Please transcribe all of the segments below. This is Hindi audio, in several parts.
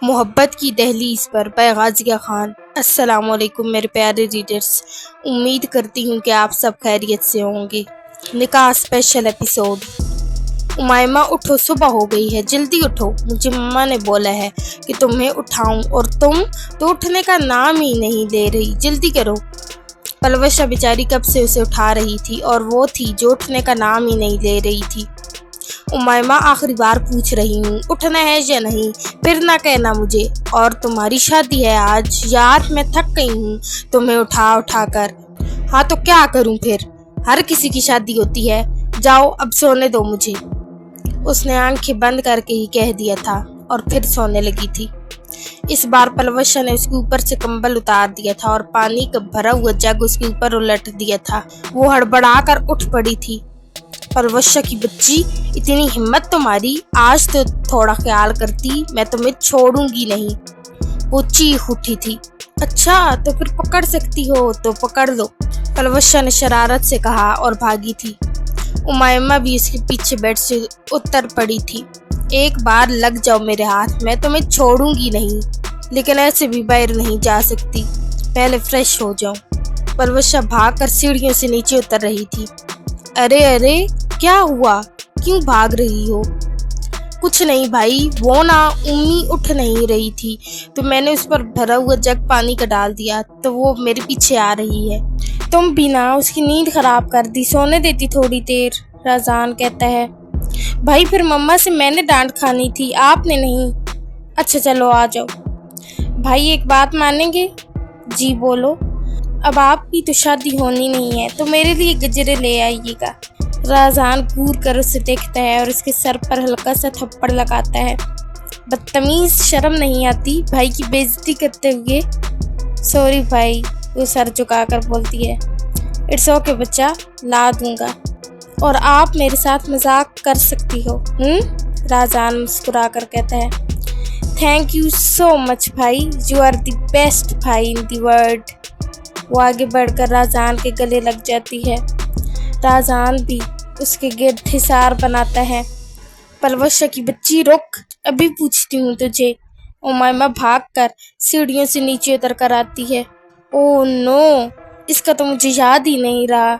मोहब्बत की दहलीज पर बाय गाज़िया खान। अस्सलाम वालेकुम मेरे प्यारे रीडर्स, उम्मीद करती हूँ कि आप सब खैरियत से होंगे। निकाह स्पेशल एपिसोड। उमायमा उठो, सुबह हो गई है, जल्दी उठो। मुझे मम्मा ने बोला है कि तुम्हें उठाऊं और तुम तो उठने का नाम ही नहीं ले रही। जल्दी करो। पलवशा बेचारी कब से उसे उठा रही थी और वो थी जो उठने का नाम ही नहीं ले रही थी। उमायमा आखिरी बार पूछ रही हूँ, उठना है या नहीं, फिर ना कहना मुझे। और तुम्हारी शादी है आज। यार मैं थक गई हूँ तुम्हें उठा उठा कर। हाँ तो क्या करूँ फिर, हर किसी की शादी होती है। जाओ अब सोने दो मुझे। उसने आंखें बंद करके ही कह दिया था और फिर सोने लगी थी। इस बार पलवशा ने उसके ऊपर से कंबल उतार दिया था और पानी का भरा हुआ जग उसके ऊपर उलट दिया था। वो हड़बड़ाकर उठ पड़ी थी। पलवशा की बच्ची, इतनी हिम्मत तुम्हारी, आज तो थोड़ा ख्याल करती, मैं तुम्हें छोड़ूंगी नहीं। वो चीख उठी थी। अच्छा तो फिर पकड़ सकती हो तो पकड़ लो, पलवशा ने शरारत से कहा और भागी थी। उमायमा भी उसके पीछे बेड से उतर पड़ी थी। एक बार लग जाओ मेरे हाथ, मैं तुम्हें छोड़ूंगी नहीं, लेकिन ऐसे भी बाहर नहीं जा सकती, पहले फ्रेश हो जाऊं। पलवशा भागकर सीढ़ियों से नीचे उतर रही थी। अरे अरे क्या हुआ, क्यों भाग रही हो? कुछ नहीं भाई, वो ना उम्मी उठ नहीं रही थी तो मैंने उस पर भरा हुआ जग पानी का डाल दिया तो वो मेरे पीछे आ रही है। तुम भी ना उसकी नींद खराब कर दी, सोने देती थोड़ी देर, राजान कहता है। भाई फिर मम्मा से मैंने डांट खानी थी, आपने नहीं। अच्छा चलो आ जाओ। भाई एक बात मानेंगे? जी बोलो। अब आपकी तो शादी होनी नहीं है तो मेरे लिए गजरे ले आइएगा। राजान घूर कर उसे देखता है और उसके सर पर हल्का सा थप्पड़ लगाता है। बदतमीज, शर्म नहीं आती भाई की बेइज्जती करते हुए? सॉरी भाई, वो सर झुकाकर बोलती है। इट्स ओके बच्चा, ला दूंगा। और आप मेरे साथ मजाक कर सकती हो। राजान मुस्कुरा कर कहता है। थैंक यू सो मच भाई, यू आर द बेस्ट भाई इन द वर्ल्ड। वो आगे बढ़कर राजान के गले लग जाती है। राजान भी उसके गिर्द हिसार बनाता है। पलवशा की बच्ची रुक, अभी पूछती हूँ तुझे। उमायमा भागकर सीढ़ियों से नीचे उतर कर आती है। ओह नो, इसका तो मुझे याद ही नहीं रहा।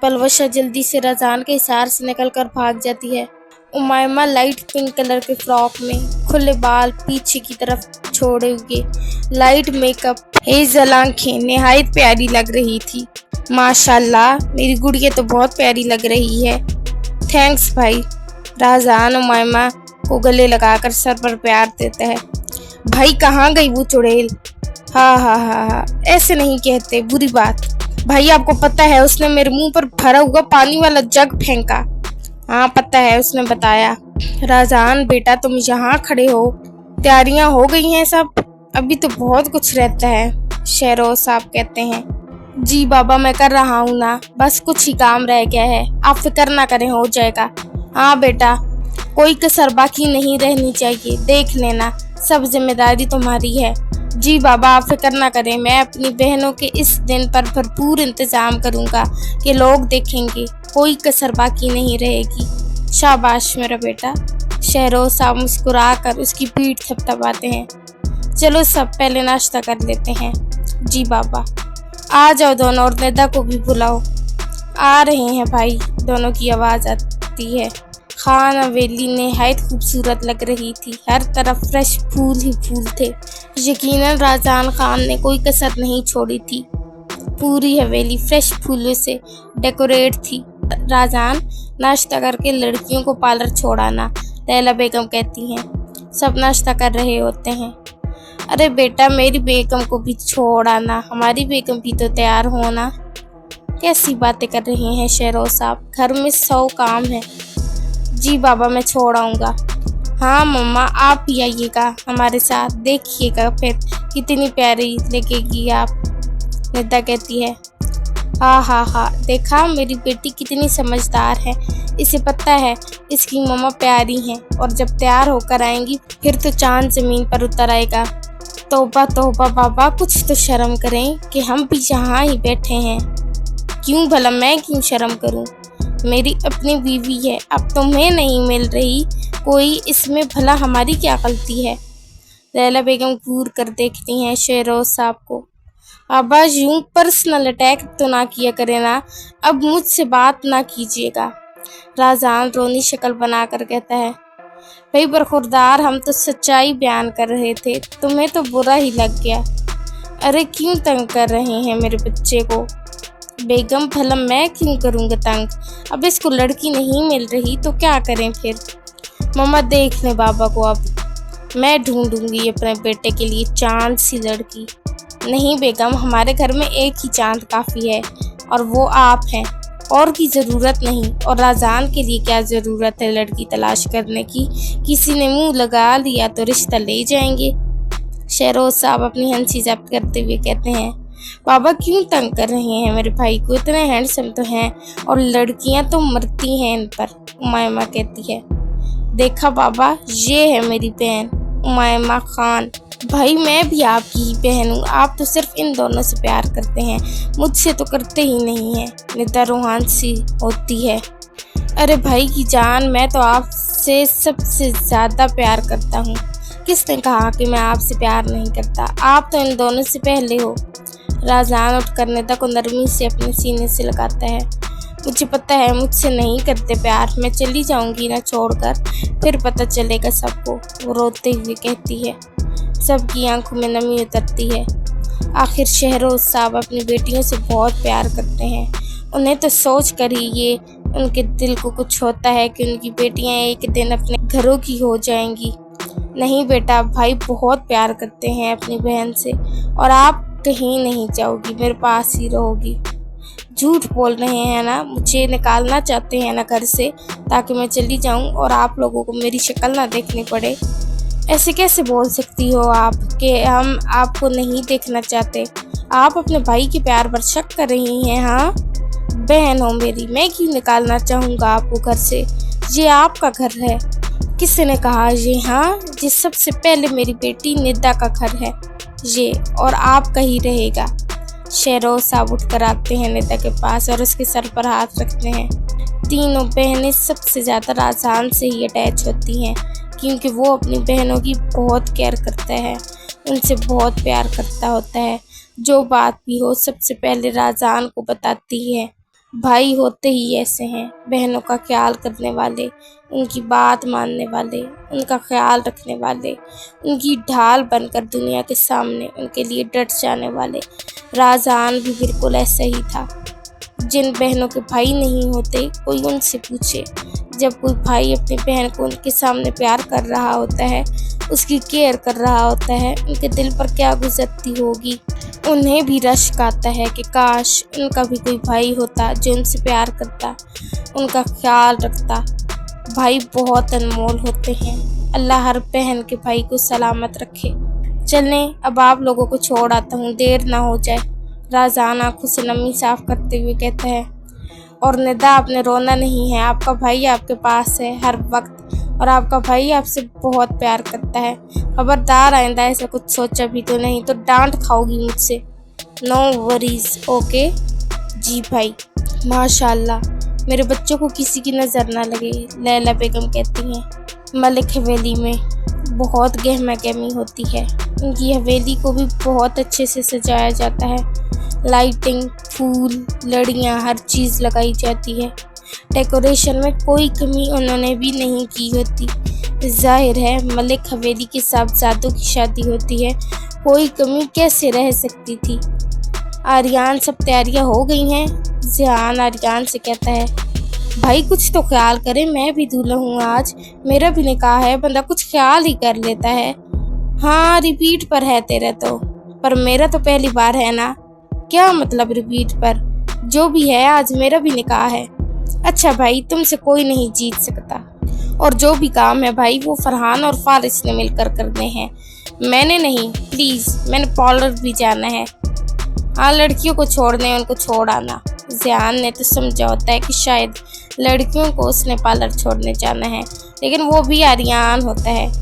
पलवशा जल्दी से राजान के हिसार से निकलकर भाग जाती है। उमायमा लाइट पिंक कलर के फ्रॉक में, खुले बाल पीछे की तरफ छोड़े हुए, लाइट मेकअप, हेजल आंखें, निहायत प्यारी लग रही थी। माशाल्लाह मेरी गुड़िया तो बहुत प्यारी लग रही है। थैंक्स भाई। राजान उमायमा को गले लगाकर सर पर प्यार देता है। भाई कहाँ गई वो चुड़ैल? हाँ, ऐसे नहीं कहते, बुरी बात। भाई आपको पता है उसने मेरे मुंह पर भरा हुआ पानी वाला जग फेंका। हाँ पता है, उसने बताया। राजान बेटा तुम यहाँ खड़े हो, तैयारियां हो गई हैं सब? अभी तो बहुत कुछ रहता है, शेरोज साहब कहते हैं। जी बाबा मैं कर रहा हूँ ना, बस कुछ ही काम रह गया है, आप फिक्र ना करें, हो जाएगा। हाँ बेटा, कोई कसर बाकी नहीं रहनी चाहिए, देख लेना, सब जिम्मेदारी तुम्हारी है। जी बाबा आप फिक्र ना करें, मैं अपनी बहनों के इस दिन पर भरपूर इंतजाम करूँगा कि लोग देखेंगे, कोई कसर बाकी नहीं रहेगी। शाबाश मेरा बेटा। शहरोज साहब मुस्कुरा कर उसकी पीठ थपथपाते हैं। चलो सब पहले नाश्ता कर लेते हैं। जी बाबा। आ जाओ दोनों, और निदा को भी बुलाओ। आ रहे हैं भाई, दोनों की आवाज़ आती है। खान हवेली निहायत खूबसूरत लग रही थी, हर तरफ फ्रेश फूल ही फूल थे। यकीनन राजान खान ने कोई कसर नहीं छोड़ी थी। पूरी हवेली फ्रेश फूलों से डेकोरेट थी। राजान नाश्ता करके लड़कियों को पार्लर छोड़ाना, लैला बेगम कहती हैं। सब नाश्ता कर रहे होते हैं। अरे बेटा मेरी बेगम को भी छोड़ आना, हमारी बेगम भी तो तैयार होना। कैसी बातें कर रहे हैं शेरोज साहब, घर में 100 काम है। जी बाबा मैं छोड़ आऊँगा। हाँ मम्मा आप भी आइएगा हमारे साथ, देखिएगा फिर कितनी प्यारी लगेगी आप, निदा कहती है। हाँ, देखा मेरी बेटी कितनी समझदार है, इसे पता है इसकी मम्मा प्यारी हैं, और जब तैयार होकर आएंगी फिर तो चांद ज़मीन पर उतर आएगा। तौबा तौबा बाबा, कुछ तो शर्म करें कि हम भी यहाँ ही बैठे हैं। क्यों भला मैं क्यों शर्म करूँ, मेरी अपनी बीवी है, अब तुम्हें नहीं मिल रही कोई, इसमें भला हमारी क्या गलती है? लैला बेगम घूर कर देखती हैं शेरोज साहब को। बाबा यूं पर्सनल अटैक तो ना किया करे ना, अब मुझसे बात ना कीजिएगा। राजान रोनी शक्ल बनाकर कहता है, भाई बरखुरदार, हम तो सच्चाई बयान कर रहे थे, तुम्हें तो बुरा ही लग गया। अरे क्यों तंग कर रहे हैं मेरे बच्चे को? बेगम भला मैं क्यों करूँगा तंग? अब इसको लड़की नहीं मिल रही तो क्या करें फिर? मम्मा देख ले बाबा को, अब मैं ढूंढूंगी अपने बेटे के लिए चांद सी लड़की। नहीं बेगम, हमारे घर में एक ही चांद काफ़ी है और वो आप हैं, और की ज़रूरत नहीं। और राजान के लिए क्या ज़रूरत है लड़की तलाश करने की? किसी ने मुंह लगा लिया तो रिश्ता ले जाएंगे। शेरोज साहब अपनी हंसी जब्त करते हुए कहते हैं, बाबा क्यों तंग कर रहे हैं मेरे भाई को? इतने हैंडसम तो हैं और लड़कियां तो मरती हैं इन पर। उमायमा कहती है, देखा बाबा, ये है मेरी बहन उमायमा खान। भाई मैं भी आपकी ही बहन हूँ, आप तो सिर्फ इन दोनों से प्यार करते हैं, मुझसे तो करते ही नहीं हैं। निदा रूहान सी होती है, अरे भाई की जान, मैं तो आपसे सबसे ज़्यादा प्यार करता हूँ। किसने कहा कि मैं आपसे प्यार नहीं करता? आप तो इन दोनों से पहले हो। राजान उठकर निदा को नरमी से अपने सीने से लगाता है। मुझे पता है मुझसे नहीं करते प्यार, मैं चली जाऊंगी ना छोड़कर, फिर पता चलेगा सबको, वो रोते हुए कहती है। सबकी आंखों में नमी उतरती है। आखिर शेरोज साहब अपनी बेटियों से बहुत प्यार करते हैं। उन्हें तो सोच कर ही ये उनके दिल को कुछ होता है कि उनकी बेटियां एक दिन अपने घरों की हो जाएंगी। नहीं बेटा, भाई बहुत प्यार करते हैं अपनी बहन से, और आप कहीं नहीं जाओगी, मेरे पास ही रहोगी। झूठ बोल रहे हैं ना? मुझे निकालना चाहते हैं ना घर से, ताकि मैं चली जाऊं और आप लोगों को मेरी शक्ल ना देखनी पड़े। ऐसे कैसे बोल सकती हो आप कि हम आपको नहीं देखना चाहते? आप अपने भाई के प्यार पर शक कर रही हैं? हाँ, बहन हो मेरी, मैं क्यों निकालना चाहूँगा आपको घर से? ये आपका घर है। किसने कहा ये? हाँ, ये सबसे पहले मेरी बेटी निदा का घर है ये, और आपका ही रहेगा। शेरोज साहब उठकर आते हैं निदा के पास और उसके सर पर हाथ रखते हैं। तीनों बहनें सबसे ज़्यादा राजान से ही अटैच होती हैं, क्योंकि वो अपनी बहनों की बहुत केयर करता है, उनसे बहुत प्यार करता होता है। जो बात भी हो सबसे पहले राजान को बताती है। भाई होते ही ऐसे हैं, बहनों का ख्याल करने वाले, उनकी बात मानने वाले, उनका ख्याल रखने वाले, उनकी ढाल बनकर दुनिया के सामने उनके लिए डट जाने वाले। राजान भी बिल्कुल ऐसा ही था। जिन बहनों के भाई नहीं होते, कोई उनसे पूछे, जब कोई भाई अपनी बहन को उनके सामने प्यार कर रहा होता है, उसकी केयर कर रहा होता है, उनके दिल पर क्या गुजरती होगी। उन्हें भी रश्क आता है कि काश उनका भी कोई भाई होता जो उनसे प्यार करता, उनका ख्याल रखता। भाई बहुत अनमोल होते हैं। अल्लाह हर बहन के भाई को सलामत रखे। चलें, अब आप लोगों को छोड़ आता हूँ, देर ना हो जाए। राजान आंखों से नमी साफ करते हुए कहता है, और निदा, आपने रोना नहीं है, आपका भाई आपके पास है हर वक्त, और आपका भाई आपसे बहुत प्यार करता है। खबरदार आइंदा ऐसा कुछ सोचा भी तो नहीं, तो डांट खाओगी मुझसे। No worries, okay? जी भाई। माशाल्लाह, मेरे बच्चों को किसी की नज़र ना लगे, लैला बेगम कहती हैं। मलिक हवेली में बहुत गहमा गहमी होती है। उनकी हवेली को भी बहुत अच्छे से सजाया जाता है। लाइटिंग, फूल, लड़ियाँ, हर चीज़ लगाई जाती है। डेकोरेशन में कोई कमी उन्होंने भी नहीं की होती। जाहिर है मलिक हवेली के साहबजादों की शादी होती है, कोई कमी कैसे रह सकती थी। आर्यान, सब तैयारियां हो गई हैं? ज़ियान आर्यान से कहता है, भाई कुछ तो ख्याल करें, मैं भी दूल्हा हूँ आज, मेरा भी निकाह है, बंदा कुछ ख्याल ही कर लेता है। हाँ, रिपीट पर है तेरा तो, पर मेरा तो पहली बार है ना। क्या मतलब रिपीट पर? जो भी है, आज मेरा भी निकाह है। अच्छा भाई, तुमसे कोई नहीं जीत सकता, और जो भी काम है भाई वो फरहान और फारिस ने मिलकर करने हैं, मैंने नहीं। प्लीज़, मैंने पार्लर भी जाना है। हाँ, लड़कियों को छोड़ने उनको छोड़ आना। ज़ियान ने तो समझा होता है कि शायद लड़कियों को उसने पार्लर छोड़ने जाना है, लेकिन वो भी आर्यान होता है।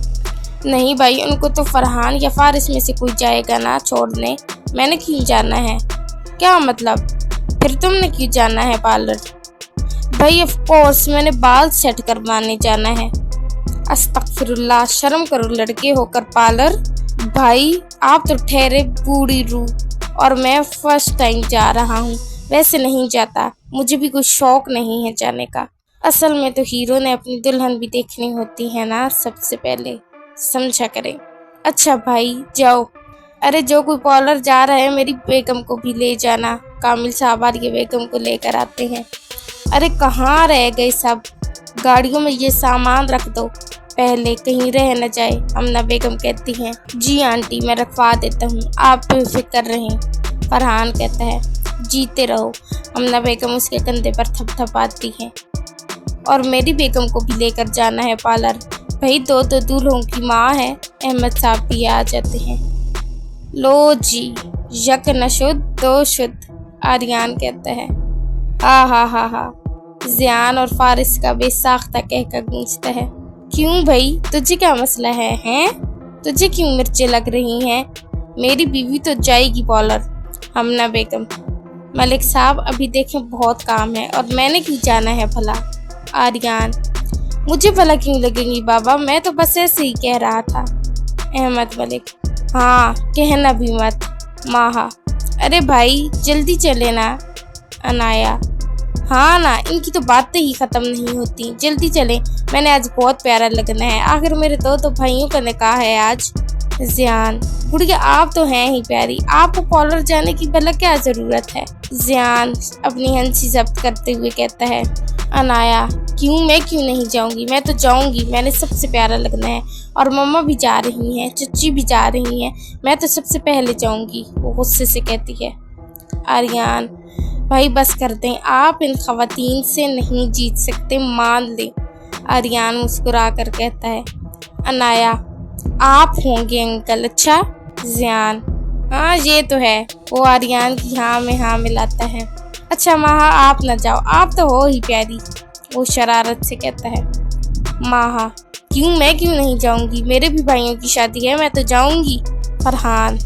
नहीं भाई, उनको तो फरहान या फारिस में से कोई जाएगा ना छोड़ने, मैंने क्यों जाना है? क्या मतलब? फिर तुमने क्यों जाना है पार्लर? भाई ऑफ कोर्स, मैंने बाल सेट करवाने जाना है। अस्तगफिरुल्लाह, शर्म करो, लड़के होकर पार्लर। भाई आप तो ठहरे बूढ़ी रूह, और मैं फर्स्ट टाइम जा रहा हूँ। वैसे नहीं जाता, मुझे भी कोई शौक नहीं है जाने का। असल में तो हीरो ने अपनी दुल्हन भी देखनी होती है ना सबसे पहले, समझा करें। अच्छा भाई जाओ। अरे जो कोई कॉलर जा रहा है मेरी बेगम को भी ले जाना। कामिल साहब आर्य बेगम को लेकर आते हैं। अरे कहाँ रह गए सब, गाड़ियों में ये सामान रख दो पहले, कहीं रह न जाए। अमना बेगम कहती हैं, जी आंटी मैं रखवा देता हूँ, आप बेफिक्र रहें। फरहान कहता है, जीते रहो। अमना बेगम उसके कंधे पर थपथपाती हैं। और मेरी बेगम को भी लेकर जाना है पार्लर। भाई दो तो दूल्हों की माँ है। अहमद साहब भी आ जाते हैं। लो जी, यक न शुद्ध दो शुद्ध, आर्यन कहता है। हा। जियान और फारिस का बेसाख्ता कहकर गूंजता है। क्यों भाई, तुझे क्या मसला है हैं? तुझे क्यों मिर्चें लग रही हैं? मेरी बीवी तो जाएगी पार्लर। अमना बेगम, मलिक साहब अभी देखें बहुत काम है, और मैंने क्यों जाना है भला? आर्यन, मुझे भला क्यों लगेंगी बाबा, मैं तो बस ऐसे ही कह रहा था। अहमद मलिक, हाँ कहना भी मत। माहा, अरे भाई जल्दी चले ना। अनाया, हाँ ना, इनकी तो बातें ही खत्म नहीं होती, जल्दी चले। मैंने आज बहुत प्यारा लगना है, आखिर मेरे दो भाइयों का निकाह है आज। जियान, बुढ़िया आप तो हैं ही प्यारी, आपको पार्लर जाने की भला क्या जरूरत है? जियान अपनी हंसी जब्त करते हुए कहता है। अनाया, मैं क्यों नहीं जाऊंगी, मैं तो जाऊंगी, मैंने सबसे प्यारा लगना है, और मम्मा भी जा रही हैं, चच्ची भी जा रही हैं, मैं तो सबसे पहले जाऊंगी, वो गुस्से से कहती है। आर्यन, भाई बस कर दें, आप इन खवातीन से नहीं जीत सकते, मान लें। आर्यन मुस्कुरा कर कहता है। अनाया, आप होंगे अंकल, अच्छा? जियान, हाँ ये तो है। वो आर्यन की हाँ में हाँ मिलाता है। अच्छा माहा आप न जाओ, आप तो हो ही प्यारी, वो शरारत से कहता है। माहा, मैं क्यों नहीं जाऊंगी, मेरे भी भाइयों की शादी है, मैं तो जाऊंगी। फरहान,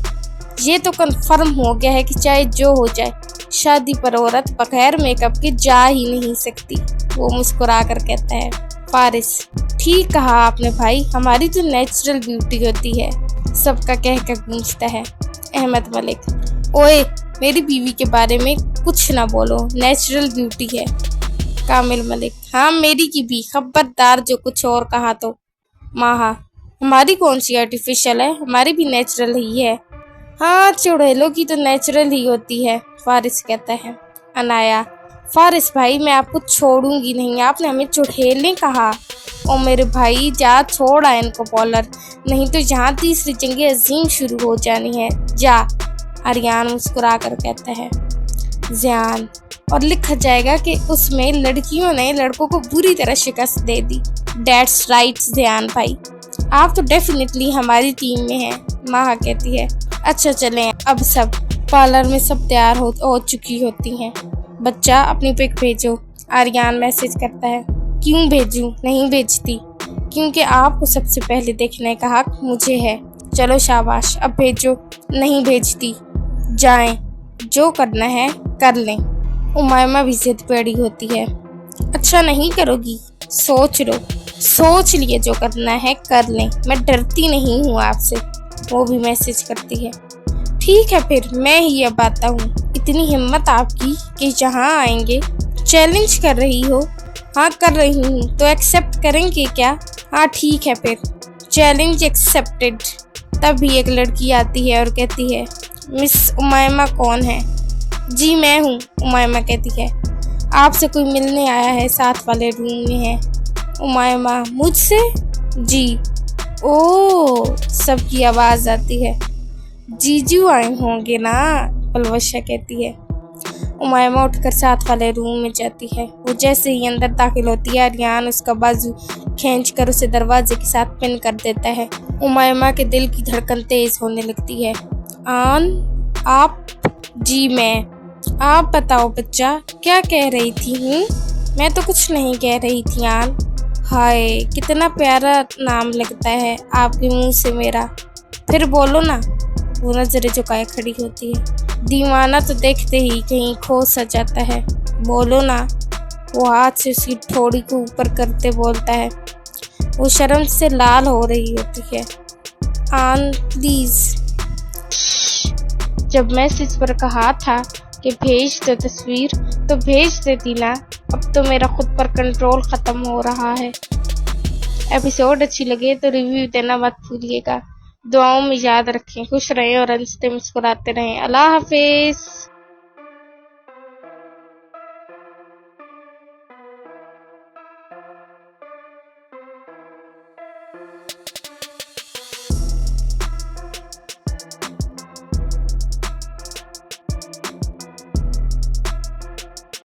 ये तो कन्फर्म हो गया है कि चाहे जो हो जाए, शादी पर औरत बगैर मेकअप के जा ही नहीं सकती, वो मुस्कुरा कर कहता है। फारिस, ठीक कहा आपने भाई, हमारी तो नेचुरल ब्यूटी होती है, सबका कहकर गूंजता है। अहमद मलिक, ओए मेरी बीवी के बारे में कुछ ना बोलो, नेचुरल ब्यूटी है। कामिल मलिक, हाँ मेरी की भी, खबरदार जो कुछ और कहा तो। माहा, हमारी कौन सी आर्टिफिशियल है, हमारी भी नेचुरल ही है। हाँ चुड़ैलों की तो नेचुरल ही होती है, फारिस कहता है। अनाया, फारिस भाई मैं आपको छोड़ूंगी नहीं, आपने हमें चुड़ैलें कहा। ओ मेरे भाई जा, छोड़ा इनको पार्लर, नहीं तो यहाँ तीसरी जंग अजीम शुरू हो जानी है, जा। आर्यन मुस्कुरा कर कहता है। जियान, और लिखा जाएगा कि उसमें लड़कियों ने लड़कों को बुरी तरह शिकस्त दे दी। That's right जियान भाई, आप तो डेफिनेटली हमारी टीम में हैं, माहा कहती है। अच्छा चलें अब सब। पार्लर में सब तैयार हो चुकी होती हैं। बच्चा अपनी पिक भेजो, आर्यन मैसेज करता है। क्यों भेजूं? नहीं भेजती, क्योंकि आपको सबसे पहले देखने का हक मुझे है। चलो शाबाश, अब भेजो। नहीं भेजती, जाएं, जो करना है कर लें। उमायमा भी जिद पे अड़ी होती है। अच्छा नहीं करोगी? सोच लो, सोच लिए जो करना है कर लें, मैं डरती नहीं हूँ आपसे, वो भी मैसेज करती है। ठीक है फिर मैं ही अब आता हूँ, इतनी हिम्मत आपकी कि जहाँ आएंगे। चैलेंज कर रही हो? हाँ कर रही हूँ, तो एक्सेप्ट करेंगे क्या? हाँ ठीक है फिर, चैलेंज एक्सेप्टेड। तभी एक लड़की आती है और कहती है, मिस उमायमा कौन है? जी मैं हूँ, उमायमा कहती है। आपसे कोई मिलने आया है, साथ वाले रूम में है। उमायमा, मुझसे? जी। ओह, सबकी आवाज़ आती है। जीजू आए होंगे ना, पलवशा कहती है। उमायमा उठकर साथ वाले रूम में जाती है। वो जैसे ही अंदर दाखिल होती है, आर्यन उसका बाजू खींचकर उसे दरवाजे के साथ पिन कर देता है। उमायमा के दिल की धड़कन तेज होने लगती है। आन, आप? जी मैं। आप बताओ बच्चा, क्या कह रही थी? मैं तो कुछ नहीं कह रही थी आन। हाय कितना प्यारा नाम लगता है आपके मुंह से मेरा, फिर बोलो ना। वो नजरें झुकाए खड़ी होती है। दीवाना तो देखते ही कहीं खो सा जाता है, बोलो ना। वो हाथ से उसकी ठोड़ी को ऊपर करते बोलता है। वो शर्म से लाल हो रही होती है। आन प्लीज। जब मैसेज पर कहा था कि भेज दो तस्वीर तो भेज देती ना। अब तो मेरा खुद पर कंट्रोल खत्म हो रहा है। एपिसोड अच्छी लगे तो रिव्यू देना मत भूलिएगा। दुआओं में याद रखें, खुश रहें और हंसते मुस्कुराते रहें। अल्लाह हाफिज।